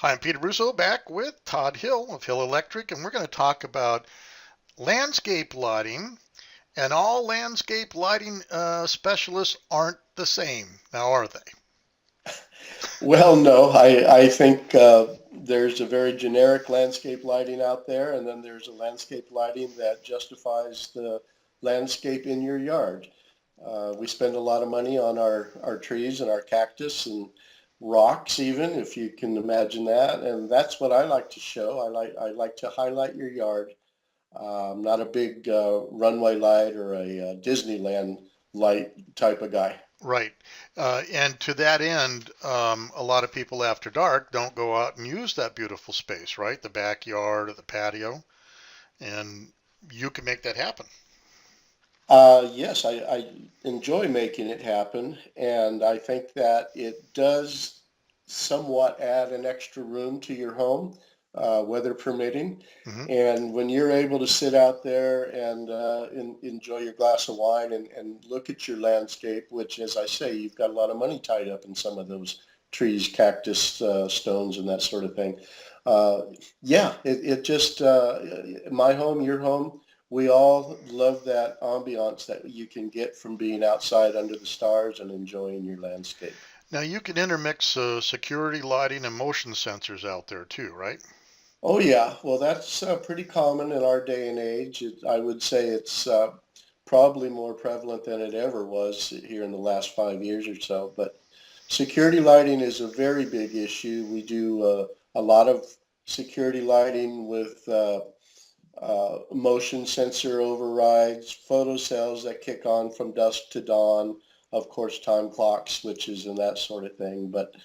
Hi, I'm Peter Russo back with Todd Hill of Hill Electric, and we're going to talk about landscape lighting. And all landscape lighting specialists aren't the same, now are they? Well, no, I think there's a very generic landscape lighting out there, and then there's a landscape lighting that justifies the landscape in your yard. We spend a lot of money on our trees and our cactus and rocks even, if you can imagine that. And that's what I like to show. I like to highlight your yard. I'm not a big runway light or a Disneyland light type of guy. Right. And to that end, a lot of people after dark don't go out and use that beautiful space, right? The backyard or the patio, and you can make that happen. Yes, I enjoy making it happen, and I think that it does somewhat add an extra room to your home, weather permitting. Hmm. And when you're able to sit out there and enjoy your glass of wine and look at your landscape, which, as I say, you've got a lot of money tied up in some of those trees, cactus, stones, and that sort of thing. Uh, yeah, it just, my home, your home, we all love that ambiance that you can get from being outside under the stars and enjoying your landscape. Now you can intermix security lighting and motion sensors out there too, right? Oh yeah, well that's pretty common in our day and age. I would say it's probably more prevalent than it ever was here in the last 5 years or so. But security lighting is a very big issue. We do a lot of security lighting with motion sensor overrides, photo cells that kick on from dusk to dawn, of course, time clock switches and that sort of thing. But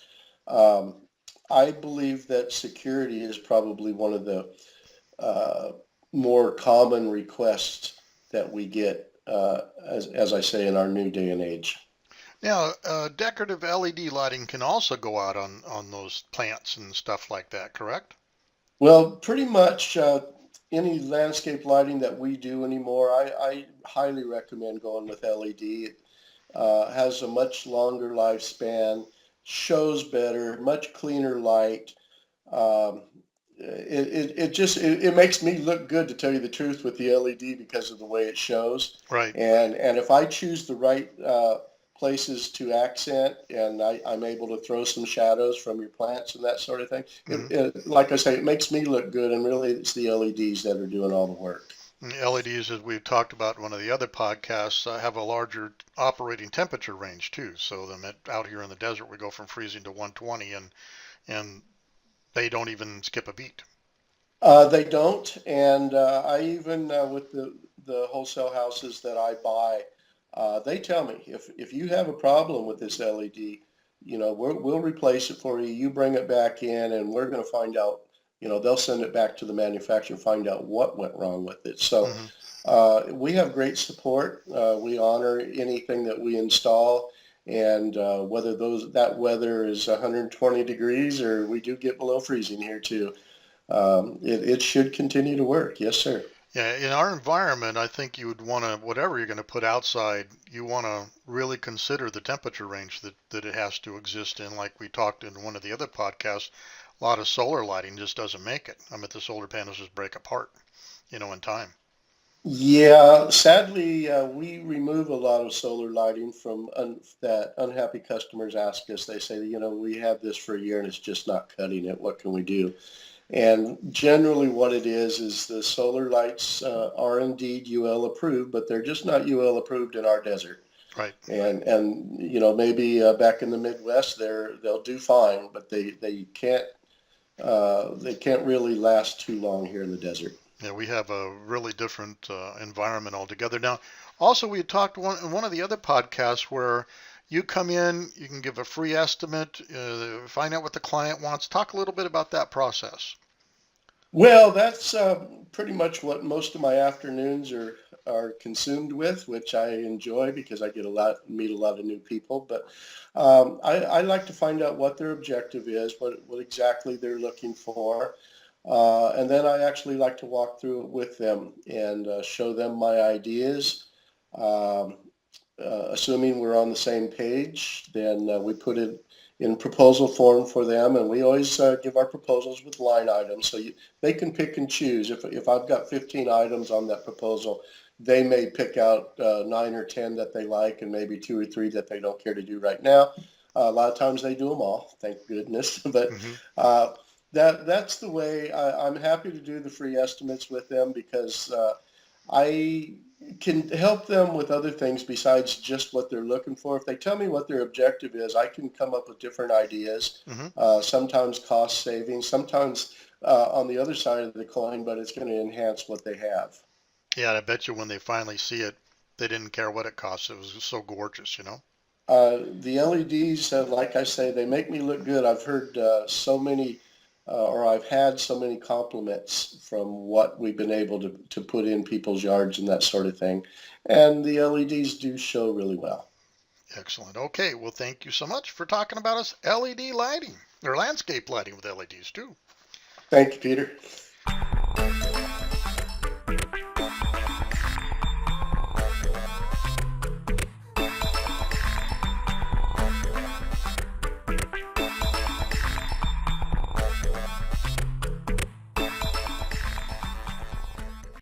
um, I believe that security is probably one of the uh, more common requests that we get, as I say, in our new day and age. Now, decorative LED lighting can also go out on those plants and stuff like that, correct? Well, pretty much any landscape lighting that we do anymore, I highly recommend going with LED. It has a much longer lifespan, shows better, much cleaner light. Um, it makes me look good to tell you the truth with the LED because of the way it shows. Right. And if I choose the right places to accent and I'm able to throw some shadows from your plants and that sort of thing, Hmm. like I say, it makes me look good. And really, it's the LEDs that are doing all the work. LEDs, as we've talked about in one of the other podcasts, have a larger operating temperature range too. So them out here in the desert, we go from freezing to 120, and they don't even skip a beat. They don't, and I even with the wholesale houses that I buy, they tell me if you have a problem with this LED, we'll replace it for you. You bring it back in, and we're going to find out. They'll send it back to the manufacturer and find out what went wrong with it. So Hmm. we have great support. We honor anything that we install. And whether that weather is 120 degrees or we do get below freezing here too, it should continue to work. Yes, sir. Yeah, in our environment, I think you would want to, whatever you're going to put outside, you want to really consider the temperature range that it has to exist in. Like we talked in one of the other podcasts, a lot of solar lighting just doesn't make it. I mean, the solar panels just break apart, in time. Yeah, sadly, we remove a lot of solar lighting from that unhappy customers ask us. They say, we have this for a year and it's just not cutting it. What can we do? And generally, what it is the solar lights are indeed UL approved, but they're just not UL approved in our desert. Right. And maybe back in the Midwest, they'll do fine, but they can't really last too long here in the desert. Yeah, we have a really different environment altogether. Now, also, we had talked in one of the other podcasts where you come in, you can give a free estimate, find out what the client wants. Talk a little bit about that process. Well, that's pretty much what most of my afternoons are consumed with, which I enjoy because I get meet a lot of new people. But I like to find out what their objective is, what exactly they're looking for, and then I actually like to walk through it with them and show them my ideas. Um, Assuming we're on the same page, then we put it in proposal form for them, and we always give our proposals with line items, so they can pick and choose. If I've got 15 items on that proposal, they may pick out 9 or 10 that they like, and maybe 2 or 3 that they don't care to do right now. A lot of times they do them all, thank goodness. But Hmm. uh, that's the way. I'm happy to do the free estimates with them because I can help them with other things besides just what they're looking for. If they tell me what their objective is, I can come up with different ideas. Hmm. Sometimes cost savings, sometimes on the other side of the coin, but it's going to enhance what they have. Yeah, I bet you when they finally see it, they didn't care what it cost. It was so gorgeous. The LEDs, like I say, they make me look good. I've heard so many, or I've had so many compliments from what we've been able to put in people's yards and that sort of thing. And the LEDs do show really well. Excellent. Okay, well, thank you so much for talking about us LED lighting or landscape lighting with LEDs too. Thank you, Peter.